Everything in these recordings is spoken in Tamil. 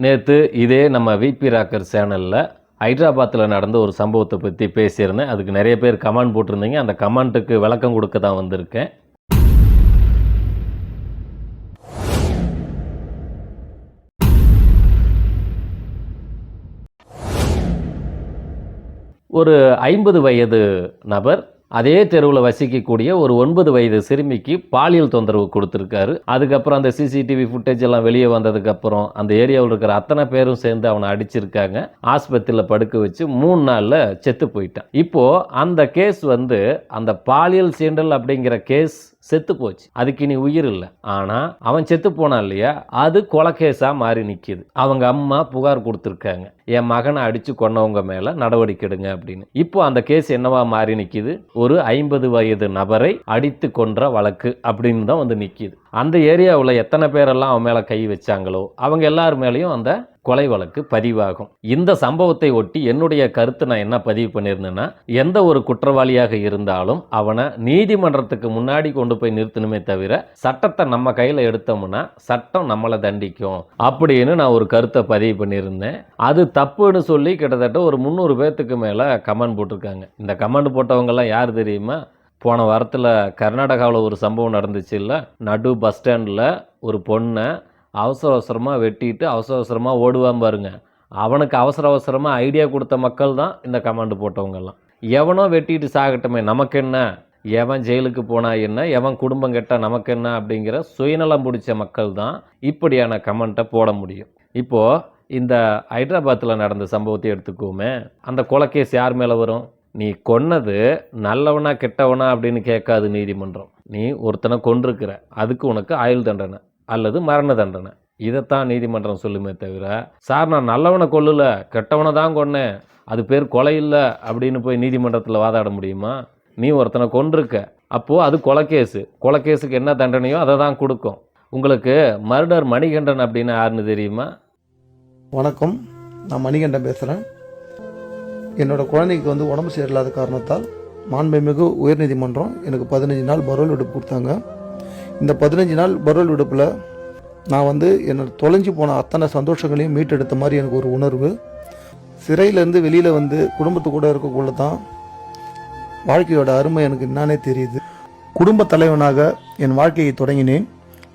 நேற்று இதே நம்ம விபி ராக்கர் சேனலில் ஹைதராபாத்தில் நடந்த ஒரு சம்பவத்தை பற்றி பேசியிருந்தேன். அதுக்கு நிறைய பேர் கமெண்ட் போட்டிருந்தீங்க. அந்த கமெண்ட்டுக்கு விளக்கம் கொடுக்க தான் வந்திருக்கேன். ஒரு 50 வயது நபர் அதே தெருவில் வசிக்கக்கூடிய ஒரு 9 வயது சிறுமிக்கு பாலியல் தொந்தரவு கொடுத்துருக்காரு. அதுக்கப்புறம் அந்த சிசிடிவி ஃபுட்டேஜ் எல்லாம் வெளியே வந்ததுக்கப்புறம் அந்த ஏரியாவில் இருக்கிற அத்தனை பேரும் சேர்ந்து அவனை அடிச்சிருக்காங்க. ஆஸ்பத்திரியில் படுக்க வச்சு 3 நாளில் செத்து போயிட்டான். இப்போது அந்த கேஸ் அந்த பாலியல் சீண்டல் அப்படிங்கிற கேஸ் செத்து போச்சு. அதுக்கு இனி உயிர் இல்லை. ஆனால் அவன் செத்து போனான் இல்லையா, அது கொலை கேஸாக மாறி நிற்கிது. அவங்க அம்மா புகார் கொடுத்துருக்காங்க, என் மகனை அடித்து கொன்னவங்க மேலே நடவடிக்கை எடுங்க அப்படின்னு. இப்போ அந்த கேஸ் என்னவா மாறி நிற்கிது, ஒரு 50 வயது நபரை அடித்து கொன்ற வழக்கு அப்படின்னு தான் நிற்கிது. அந்த ஏரியாவில் எத்தனை பேரெல்லாம் அவன் மேலே கை வச்சாங்களோ அவங்க எல்லார் மேலேயும் அந்த கொலை வழக்கு பதிவாகும். இந்த சம்பவத்தை ஒட்டி என்னுடைய கருத்து நான் என்ன பதிவு பண்ணியிருந்தேன்னா, எந்த ஒரு குற்றவாளியாக இருந்தாலும் அவனை நீதிமன்றத்துக்கு முன்னாடி கொண்டு போய் நிறுத்தணுமே தவிர சட்டத்தை நம்ம கையில் எடுத்தோம்னா சட்டம் நம்மளை தண்டிக்கும் அப்படின்னு நான் ஒரு கருத்தை பதிவு பண்ணியிருந்தேன். அது தப்புன்னு சொல்லி கிட்டத்தட்ட ஒரு 300 பேர்த்துக்கு மேலே கமெண்ட் போட்டிருக்காங்க. இந்த கமெண்ட் போட்டவங்கெல்லாம் யார் தெரியுமா? போன வாரத்தில் கர்நாடகாவில் ஒரு சம்பவம் நடந்துச்சு இல்லை, நடு பஸ் ஸ்டாண்டில் ஒரு பொண்ணை அவசரமாக வெட்டிட்டு அவசரமாக ஓடுவான் பாருங்க. அவனுக்கு அவசரமாக ஐடியா கொடுத்த மக்கள் தான் இந்த கமெண்ட் போட்டவங்கெல்லாம். எவனோ வெட்டிட்டு சாகட்டமே நமக்கு என்ன, எவன் ஜெயிலுக்கு போனா என்ன, எவன் குடும்பம் கெட்டால் நமக்கு என்ன அப்படிங்கிற சுயநலம் பிடிச்ச மக்கள் தான் இப்படியான கமெண்ட்டை போட முடியும். இப்போது இந்த ஹைதராபாத்தில் நடந்த சம்பவத்தை எடுத்துக்கோமே. அந்த கொலைக்கேஸ் யார் மேலே வரும்? நீ கொன்னது நல்லவனா கெட்டவனா அப்படின்னு கேட்காது நீதிமன்றம். நீ ஒருத்தனை கொன்றிருக்கிற, அதுக்கு உனக்கு ஆயுள் தண்டனை அல்லது மரண தண்டனை, இதைத்தான் நீதிமன்றம் சொல்லுமே தவிர, சார் நான் நல்லவனை கொல்லல கெட்டவனை தான் கொன்னேன், அது பேர் கொலை இல்லை அப்படின்னு போய் நீதிமன்றத்தில் வாதாட முடியுமா? நீ ஒருத்தனை கொன்றிருக்க, அப்போது அது கொலைக்கேஸுக்கு என்ன தண்டனையோ அதை தான் கொடுக்கும். உங்களுக்கு மர்டர் மணிகண்டன் அப்படின்னு யாருன்னு தெரியுமா? வணக்கம், நான் மணிகண்டன் பேசுகிறேன். என்னோட குழந்தைக்கு உடம்பு சரியில்லாத காரணத்தால் மாண்புமிகு உயர்நீதிமன்றம் எனக்கு 15 நாள் பரோல் விடுப்பு கொடுத்தாங்க. இந்த 15 நாள் பரோல் விடுப்பில் நான் என்னோட தொலைஞ்சு போன அத்தனை சந்தோஷங்களையும் மீட்டெடுத்த மாதிரி எனக்கு ஒரு உணர்வு. சிறையிலேருந்து வெளியில் குடும்பத்து கூட இருக்கக்குள்ள தான் வாழ்க்கையோட அருமை எனக்கு என்னானே தெரியுது. குடும்ப தலைவனாக என் வாழ்க்கையை தொடங்கினேன்.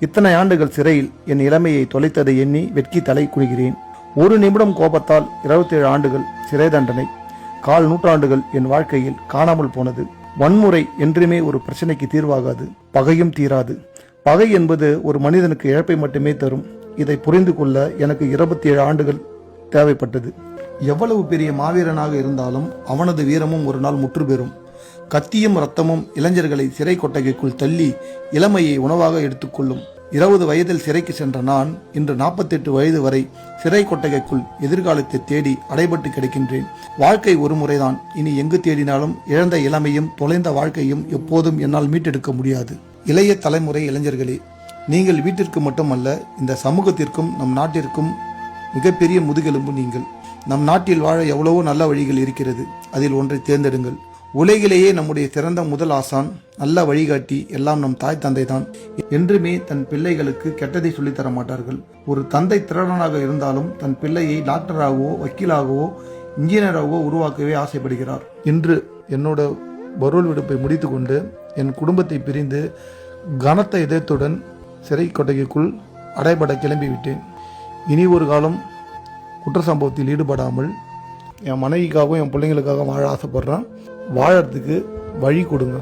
இத்தனை ஆண்டுகள் சிறையில் என் இளமையை தொலைத்ததை எண்ணி வெட்கி தலை குனிகிறேன். ஒரு நிமிடம் கோபத்தால் 27 ஆண்டுகள் சிறை தண்டனை, 1/4 நூற்றாண்டுகள் என் வாழ்க்கையில் காணாமல் போனது. வன்முறை என்றுமே ஒரு பிரச்சனைக்கு தீர்வாகாது, பகையும் தீராது. பகை என்பது ஒரு மனிதனுக்கு இழப்பை மட்டுமே தரும். இதை புரிந்து கொள்ள எனக்கு 27 ஆண்டுகள் தேவைப்பட்டது. எவ்வளவு பெரிய மாவீரனாக இருந்தாலும் அவனது வீரமும் ஒரு நாள் முற்று பெறும். கத்தியும் ரத்தமும் இளைஞர்களை சிறை கொட்டகைக்குள் தள்ளி இளமையை உணவாக எடுத்துக்கொள்ளும். 20 வயதில் சிறைக்கு சென்ற நான் இன்று 48 வயது வரை சிறை கொட்டகைக்குள் எதிர்காலத்தை தேடி அடைபட்டு கிடக்கின்றேன். வாழ்க்கை ஒரு முறைதான், இனி எங்கு தேடினாலும் இழந்த இளமையும் தொலைந்த வாழ்க்கையும் எப்போதும் என்னால் மீட்டெடுக்க முடியாது. இளைய தலைமுறை இளைஞர்களே, நீங்கள் வீட்டிற்கு மட்டுமல்ல இந்த சமூகத்திற்கும் நம் நாட்டிற்கும் மிகப்பெரிய முதுகெலும்பு நீங்கள். நம் நாட்டில் வாழ எவ்வளவோ நல்ல வழிகள் இருக்கிறது, அதில் ஒன்றை தேர்ந்தெடுங்கள். உலகிலேயே நம்முடைய சிறந்த முதல் ஆசான், நல்ல வழிகாட்டி எல்லாம் நம் தாய் தந்தை தான். என்றுமே தன் பிள்ளைகளுக்கு கெட்டதை சொல்லித்தர மாட்டார்கள். ஒரு தந்தை திறனாக இருந்தாலும் தன் பிள்ளையை டாக்டராகவோ வக்கீலாகவோ இன்ஜினியராகவோ உருவாக்கவே ஆசைப்படுகிறார். இன்று என்னோட பரோல் விடுப்பை முடித்து கொண்டு என் குடும்பத்தை பிரிந்து கனத்த இதயத்துடன் சிறை கொட்டகைக்குள் அடைபட கிளம்பிவிட்டேன். இனி ஒரு காலம் குற்ற சம்பவத்தில் ஈடுபடாமல் என் மனைவிக்காகவும் என் பிள்ளைங்களுக்காக வாழ ஆசைப்படுறேன். வாழறதுக்கு வழி கொடுங்க.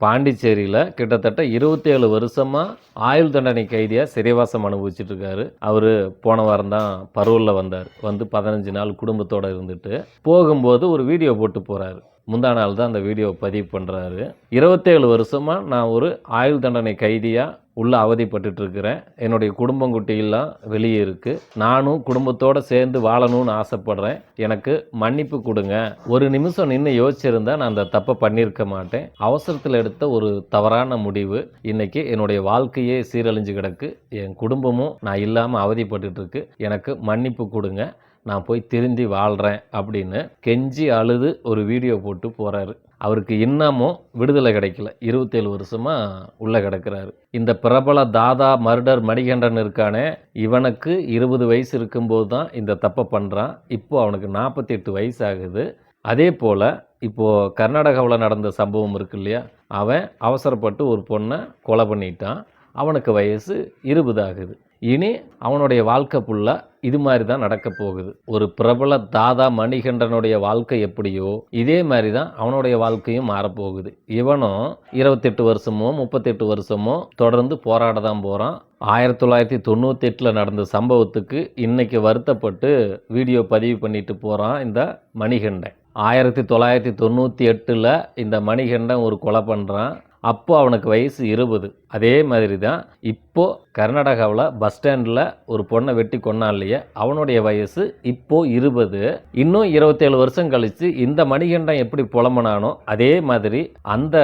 பாண்டிச்சேரியில் கிட்டத்தட்ட 27 வருஷமாக ஆயுள் தண்டனை கைதியாக சிறைவாசம் அனுபவிச்சுட்டு இருக்காரு. அவர் போன வாரம் தான் பரோலில் வந்தார். 15 நாள் குடும்பத்தோடு இருந்துட்டு போகும்போது ஒரு வீடியோ போட்டு போகிறாரு. முந்தா நாள் தான் அந்த வீடியோ பதிவு பண்ணுறாரு. 27 வருஷமாக நான் ஒரு ஆயுள் தண்டனை கைதியாக உள்ள அவதிப்பட்டு இருக்கிறேன். என்னுடைய குடும்பங்குட்டியெல்லாம் வெளியே இருக்குது. நானும் குடும்பத்தோடு சேர்ந்து வாழணும்னு ஆசைப்படுறேன். எனக்கு மன்னிப்பு கொடுங்க. ஒரு நிமிஷம் நின்று யோசிச்சிருந்தா நான் அந்த தப்பை பண்ணியிருக்க மாட்டேன். அவசரத்தில் எடுத்த ஒரு தவறான முடிவு இன்னைக்கு என்னுடைய வாழ்க்கையே சீரழிஞ்சு கிடக்கு. என் குடும்பமும் நான் இல்லாமல் அவதிப்பட்டு இருக்கு. எனக்கு மன்னிப்பு கொடுங்க, நான் போய் திருந்தி வாழ்கிறேன் அப்படின்னு கெஞ்சி அழுது ஒரு வீடியோ போட்டு போகிறாரு. அவருக்கு இன்னமும் விடுதலை கிடைக்கல. 27 வருஷமாக உள்ளே கிடக்கிறாரு. இந்த பிரபல தாதா மர்டர் மணிகண்டன் இருக்கானே, இவனுக்கு 20 வயசு இருக்கும்போது தான் இந்த தப்பை பண்ணுறான். இப்போது அவனுக்கு 48 வயசு ஆகுது. அதே போல் இப்போது கர்நாடகாவில் நடந்த சம்பவம் இருக்கு இல்லையா, அவன் அவசரப்பட்டு ஒரு பொண்ணை கொலை பண்ணிட்டான். அவனுக்கு வயசு 20 ஆகுது. இனி அவனுடைய வாழ்க்கை ஃபுல்லாக இது மாதிரி தான் நடக்க போகுது. ஒரு பிரபல தாதா மணிகண்டனுடைய வாழ்க்கை எப்படியோ இதே மாதிரி தான் அவனுடைய வாழ்க்கையும் மாறப்போகுது. இவனும் 28 வருஷமோ 38 வருஷமோ தொடர்ந்து போராட தான் போகிறான். 1998 நடந்த சம்பவத்துக்கு இன்னைக்கு வருத்தப்பட்டு வீடியோ பதிவு பண்ணிட்டு போகிறான் இந்த மணிகண்டன். 1998 இந்த மணிகண்டன் ஒரு கொலை பண்ணுறான். அப்போ அவனுக்கு வயசு 20. அதே மாதிரி தான் இப்போது கர்நாடகாவில் பஸ் ஸ்டாண்டில் ஒரு பொண்ணை வெட்டி கொன்னான் இல்லையா, அவனுடைய வயசு இப்போது 20. இன்னும் 27 வருஷம் கழித்து இந்த மணிகண்டன் எப்படி புலம்புனானோ அதே மாதிரி அந்த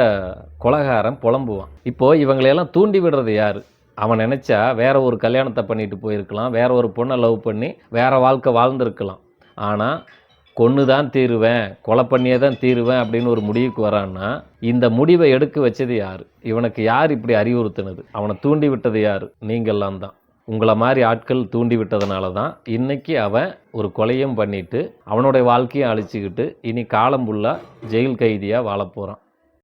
கொலைகாரன் புலம்புவான். இப்போது இவங்களையெல்லாம் தூண்டி விடுறது யார்? அவன் நினச்சா வேற ஒரு கல்யாணத்தை பண்ணிட்டு போயிருக்கலாம், வேற ஒரு பொண்ணை லவ் பண்ணி வேற வாழ்க்கை வாழ்ந்துருக்கலாம். ஆனால் கொன்று தான் தீருவேன், கொலை பண்ணியே தான் தீருவேன் அப்படின்னு ஒரு முடிவுக்கு வரான்னா, இந்த முடிவை எடுக்க வச்சது யார்? இவனுக்கு யார் இப்படி அறிவுறுத்தினது? அவனை தூண்டி விட்டது யார்? நீங்கள்லாம் தான். உங்களை மாதிரி ஆட்கள் தூண்டி விட்டதுனால தான் இன்றைக்கி அவன் ஒரு கொலையும் பண்ணிவிட்டு அவனுடைய வாழ்க்கையும் அழிச்சிக்கிட்டு இனி காலம் ஃபுல்லாக ஜெயில் கைதியாக வாழ போகிறான்.